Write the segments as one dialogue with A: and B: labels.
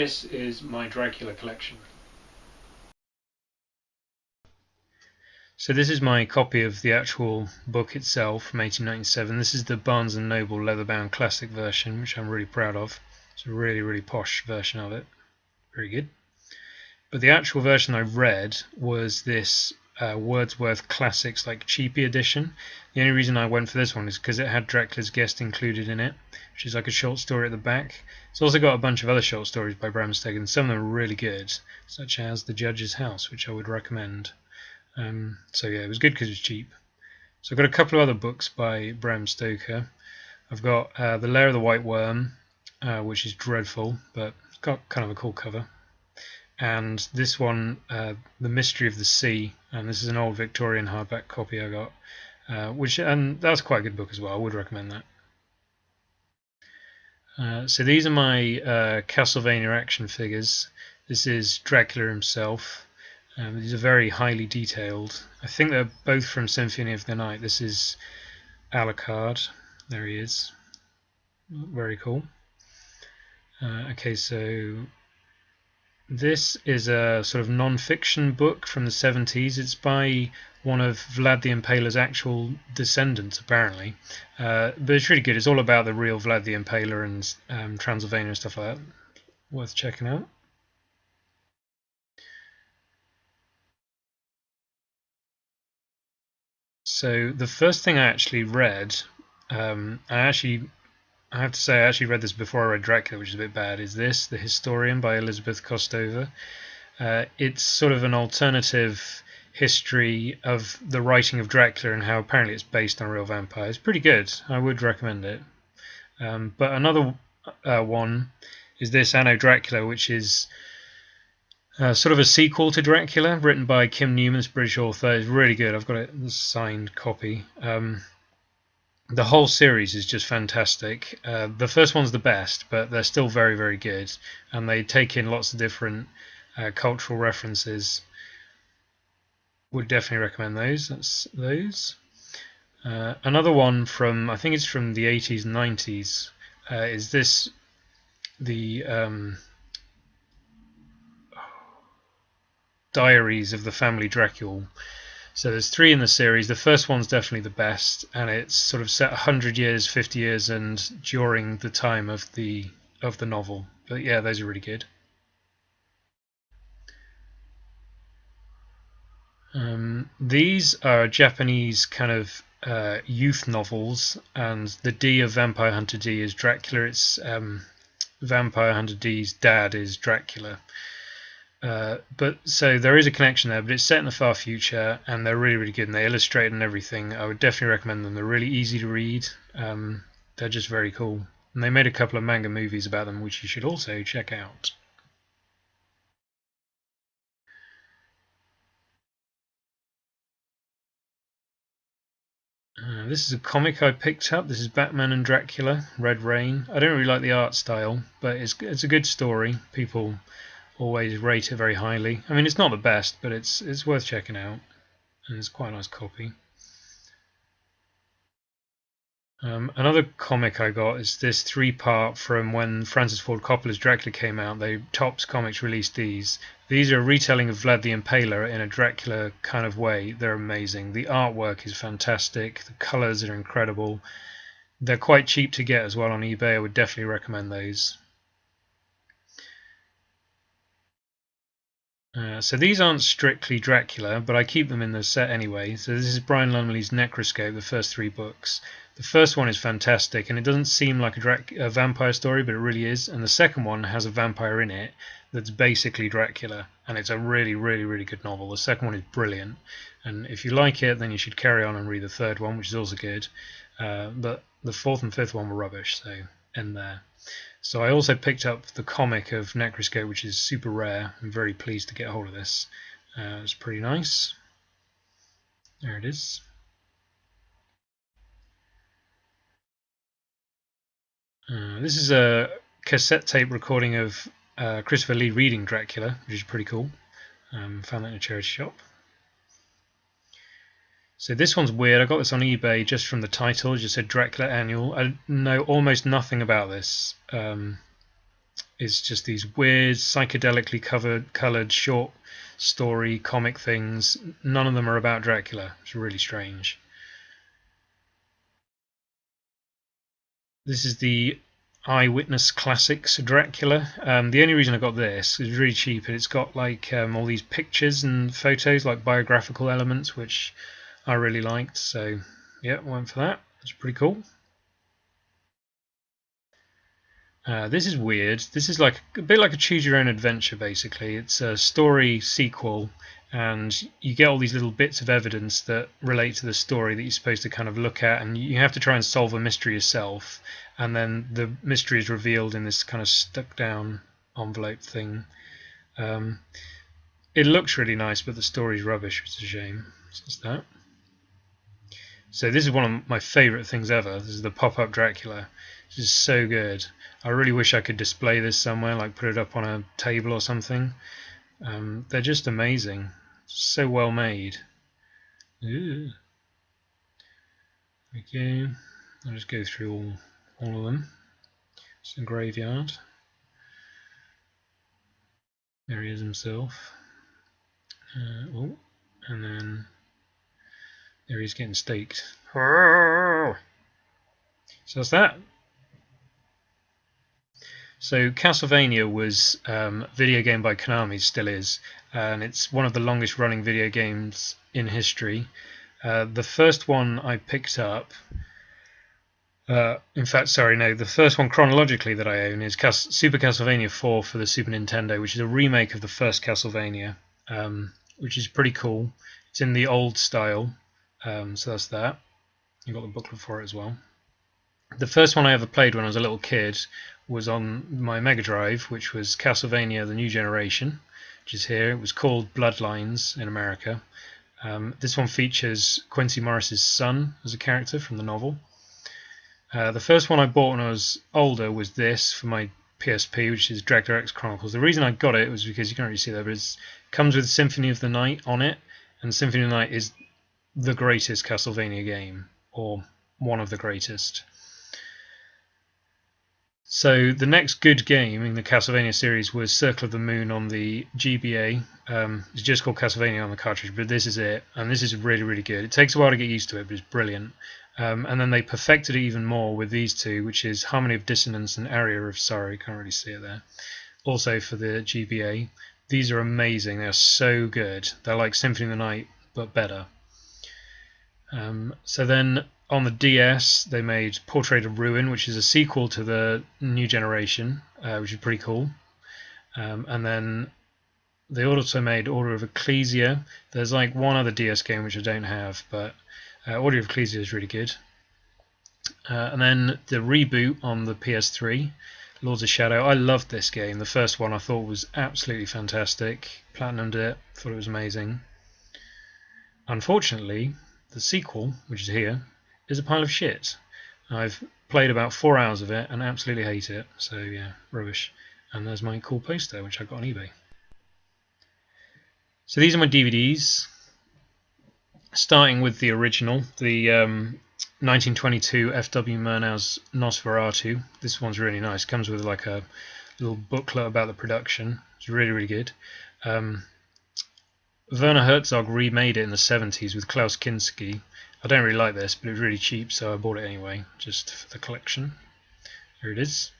A: this is my Dracula collection. So this is my copy of the actual book itself from 1897. This is the Barnes & Noble leather-bound classic version, which I'm really proud of. It's a really, really posh version of it. Very good. But the actual version I read was this Wordsworth Classics, like cheapy edition. The only reason I went for this one is because it had Dracula's Guest included in it, which is like a short story at the back. It's also got a bunch of other short stories by Bram Stoker, and some of them are really good, such as The Judge's House, which I would recommend. So yeah, it was good because it was cheap. So I've got a couple of other books by Bram Stoker. I've got The Lair of the White Worm, which is dreadful, but it's got kind of a cool cover. And this one, The Mystery of the Sea, and this is an old Victorian hardback copy I got, and that's quite a good book as well. I would recommend that. So these are my Castlevania action figures. This is Dracula himself. These are very highly detailed. I think they're both from Symphony of the Night. This is Alucard. There he is. Very cool. Okay, so this is a sort of non-fiction book from the 70s. It's by one of Vlad the Impaler's actual descendants, apparently. But it's really good. It's all about the real Vlad the Impaler and Transylvania and stuff like that. Worth checking out. So the first thing I actually read, I have to say I actually read this before I read Dracula, which is a bit bad, is this, The Historian by Elizabeth Kostova. It's sort of an alternative history of the writing of Dracula and how apparently it's based on real vampires. It's pretty good. I would recommend it. But another one is this, Anno Dracula, which is sort of a sequel to Dracula, written by Kim Newman, this British author. It's really good. I've got a signed copy. The whole series is just fantastic. The first one's the best, but they're still very, very good. And they take in lots of different cultural references. Would definitely recommend those. That's those. Another one from, I think it's from the 80s and 90s, is this, the Diaries of the Family Dracule. So there's 3 in the series. The first one's definitely the best, and it's sort of set 100 years, 50 years, and during the time of the novel. But yeah, those are really good. These are Japanese kind of youth novels, and the D of Vampire Hunter D is Dracula. It's Vampire Hunter D's dad is Dracula. But so there is a connection there, but it's set in the far future, and they're really, really good, and they illustrate and everything. I would definitely recommend them. They're really easy to read. They're just very cool, and they made a couple of manga movies about them, which you should also check out. This is a comic I picked up. This is Batman and Dracula, Red Rain. I don't really like the art style, but it's a good story. People always rate it very highly. I mean, it's not the best, but it's worth checking out, and it's quite a nice copy. Another comic I got is this 3-part from when Francis Ford Coppola's Dracula came out. Topps Comics released these. These are a retelling of Vlad the Impaler in a Dracula kind of way. They're amazing. The artwork is fantastic. The colours are incredible. They're quite cheap to get as well on eBay. I would definitely recommend those. So these aren't strictly Dracula, but I keep them in the set anyway. So this is Brian Lumley's Necroscope, the first 3 books. The first one is fantastic, and it doesn't seem like a vampire story, but it really is. And the second one has a vampire in it that's basically Dracula, and it's a really, really, really good novel. The second one is brilliant, and if you like it, then you should carry on and read the third one, which is also good. But the 4th and 5th one were rubbish, so end there. So I also picked up the comic of Necroscope, which is super rare. I'm very pleased to get a hold of this. It's pretty nice. There it is. This is a cassette tape recording of Christopher Lee reading Dracula, which is pretty cool. Found that in a charity shop. So this one's weird. I got this on eBay just from the title. It just said Dracula Annual. I know almost nothing about this. is just these weird, psychedelically coloured short story comic things. None of them are about Dracula. It's really strange. This is the Eyewitness Classics Dracula. The only reason I got this is really cheap, and it's got like all these pictures and photos, like biographical elements, which I really liked. So yeah, went for that. It's pretty cool. This is weird. This is like a bit like a choose your own adventure, basically. It's a story sequel, and you get all these little bits of evidence that relate to the story that you're supposed to kind of look at, and you have to try and solve a mystery yourself, and then the mystery is revealed in this kind of stuck down envelope thing. It looks really nice, but the story's rubbish, which is a shame. So that's that. So this is one of my favourite things ever. This is the pop-up Dracula. This is so good. I really wish I could display this somewhere, like put it up on a table or something. They're just amazing. So well made. Ooh. Okay, I'll just go through all of them. It's a graveyard. There he is himself. Oh, and then there he's getting staked. So that's that. So Castlevania was a video game by Konami, still is, and it's one of the longest running video games in history. The first one I picked up, in fact, sorry, no, the first one chronologically that I own is Super Castlevania 4 for the Super Nintendo, which is a remake of the first Castlevania, which is pretty cool. It's in the old style, so that's that. You got the booklet for it as well. The first one I ever played when I was a little kid was on my Mega Drive, which was Castlevania: The New Generation, which is here. It was called Bloodlines in America. This one features Quincy Morris's son as a character from the novel. The first one I bought when I was older was this for my PSP, which is Dracula X Chronicles. The reason I got it was because you can't really see that, but it comes with Symphony of the Night on it, and Symphony of the Night is the greatest Castlevania game, or one of the greatest. So the next good game in the Castlevania series was Circle of the Moon on the GBA. It's just called Castlevania on the cartridge, but this is it, and this is really, really good. It takes a while to get used to it, but it's brilliant. And then they perfected it even more with these two, which is Harmony of Dissonance and Area of Sorrow. Can't really see it there. Also for the GBA. These are amazing. They are so good. They're like Symphony of the Night, but better. So then on the DS, they made Portrait of Ruin, which is a sequel to the New Generation, which is pretty cool. And then they also made Order of Ecclesia. There's like one other DS game which I don't have, but Order of Ecclesia is really good. And then the reboot on the PS3, Lords of Shadow. I loved this game. The first one I thought was absolutely fantastic. Platinumed it, thought it was amazing. Unfortunately, the sequel, which is here, is a pile of shit. I've played about 4 hours of it and absolutely hate it. So yeah, rubbish. And there's my cool poster, which I got on eBay. So these are my DVDs. Starting with the original, the 1922 F.W. Murnau's Nosferatu. This one's really nice. Comes with like a little booklet about the production. It's really, really good. Werner Herzog remade it in the 70s with Klaus Kinski. I don't really like this, but it was really cheap, so I bought it anyway, just for the collection. Here it is.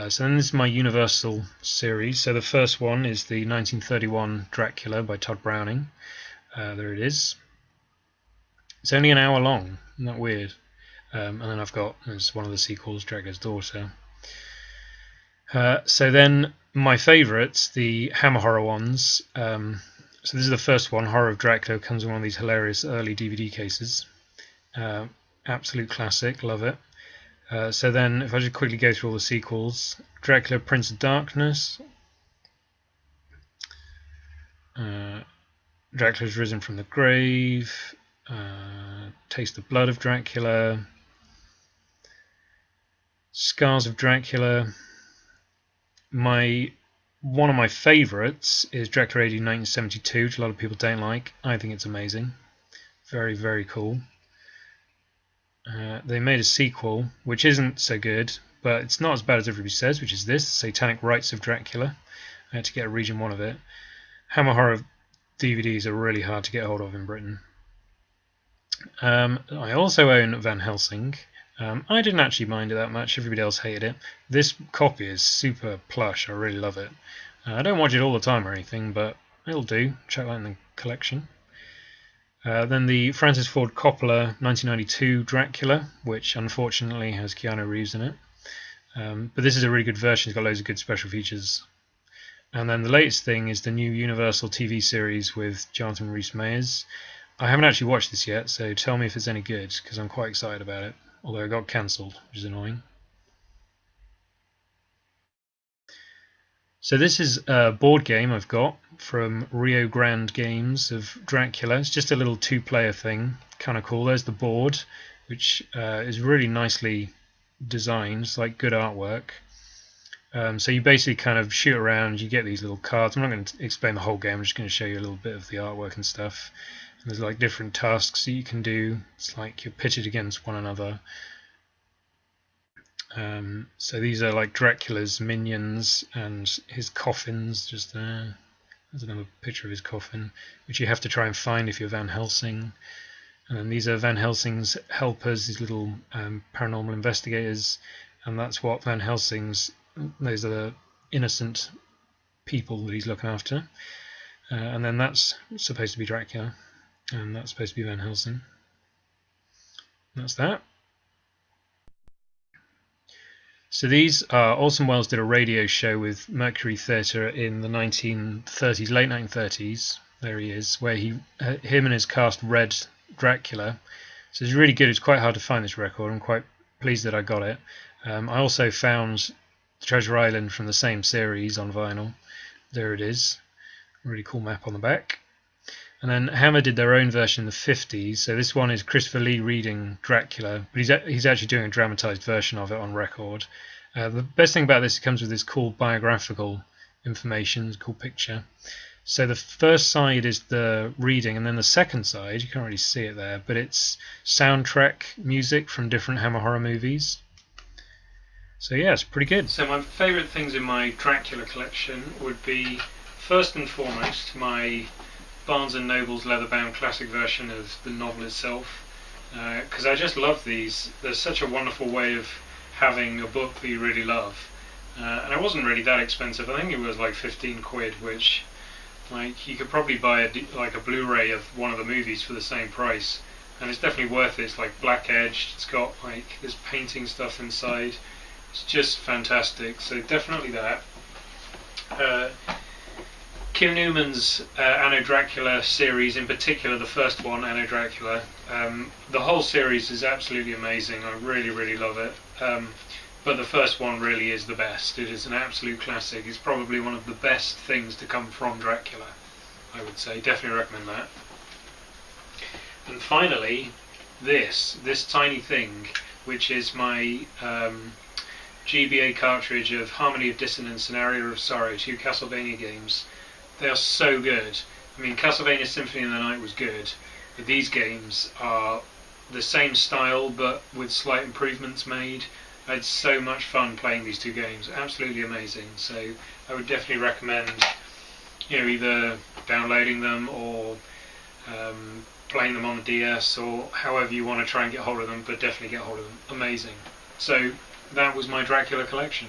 A: So then this is my Universal series. So the first one is the 1931 Dracula by Todd Browning. There it is. It's only an hour long. Isn't that weird? And then I've got, there's one of the sequels, Dracula's Daughter. So then my favourites, the Hammer Horror ones. So this is the first one, Horror of Dracula. Comes in one of these hilarious early DVD cases. Absolute classic, love it. So then, if I just quickly go through all the sequels, Dracula Prince of Darkness, Dracula's Risen from the Grave, Taste the Blood of Dracula, Scars of Dracula. One of my favourites is Dracula AD 1972, which a lot of people don't like. I think it's amazing. Very, very cool. They made a sequel, which isn't so good, but it's not as bad as everybody says, which is this, Satanic Rites of Dracula. I had to get a region 1 of it. Hammer Horror DVDs are really hard to get hold of in Britain. I also own Van Helsing. I didn't actually mind it that much, everybody else hated it. This copy is super plush, I really love it. I don't watch it all the time or anything, but it'll do. Check that in the collection. Then the Francis Ford Coppola 1992 Dracula, which unfortunately has Keanu Reeves in it. But this is a really good version, it's got loads of good special features. And then the latest thing is the new Universal TV series with Jonathan Rhys-Meyers. I haven't actually watched this yet, so tell me if it's any good, because I'm quite excited about it, although it got cancelled, which is annoying. So this is a board game I've got from Rio Grande Games of Dracula. It's just a little 2-player thing, kind of cool. There's the board, which is really nicely designed. It's like good artwork. So you basically kind of shoot around, you get these little cards. I'm not going to explain the whole game, I'm just going to show you a little bit of the artwork and stuff. And there's like different tasks that you can do. It's like you're pitted against one another. So these are like Dracula's minions and his coffins just there. There's another picture of his coffin, which you have to try and find if you're Van Helsing. And then these are Van Helsing's helpers, these little paranormal investigators. And that's what Van Helsing's, those are the innocent people that he's looking after. And then that's supposed to be Dracula. And that's supposed to be Van Helsing. That's that. So these are, Orson Welles did a radio show with Mercury Theatre in the 1930s, late 1930s. There he is, where him and his cast read Dracula. So it's really good. It's quite hard to find this record. I'm quite pleased that I got it. I also found Treasure Island from the same series on vinyl. There it is. Really cool map on the back. And then Hammer did their own version in the 50s. So this one is Christopher Lee reading Dracula, but he's actually doing a dramatised version of it on record. The best thing about this, it comes with this cool biographical information, cool picture. So the first side is the reading, and then the second side, you can't really see it there, but it's soundtrack music from different Hammer horror movies. So yeah, it's pretty good. So my favourite things in my Dracula collection would be, first and foremost, my Barnes & Noble's leather-bound classic version of the novel itself, because I just love these. There's such a wonderful way of having a book that you really love, and it wasn't really that expensive. I think it was like 15 quid, which, like, you could probably buy a Blu-ray of one of the movies for the same price, and it's definitely worth it. It's like black edged, it's got like this painting stuff inside, it's just fantastic, so definitely that. Kim Newman's Anno Dracula series, in particular the first one, Anno Dracula, the whole series is absolutely amazing. I really, really love it. But the first one really is the best. It is an absolute classic. It's probably one of the best things to come from Dracula, I would say. Definitely recommend that. And finally, this tiny thing, which is my GBA cartridge of Harmony of Dissonance and Area of Sorrow, 2 Castlevania games. They are so good. I mean, Castlevania Symphony of the Night was good, but these games are the same style but with slight improvements made. I had so much fun playing these 2 games. Absolutely amazing. So I would definitely recommend, either downloading them or playing them on the DS, or however you want to try and get hold of them, but definitely get hold of them. Amazing. So that was my Dracula collection.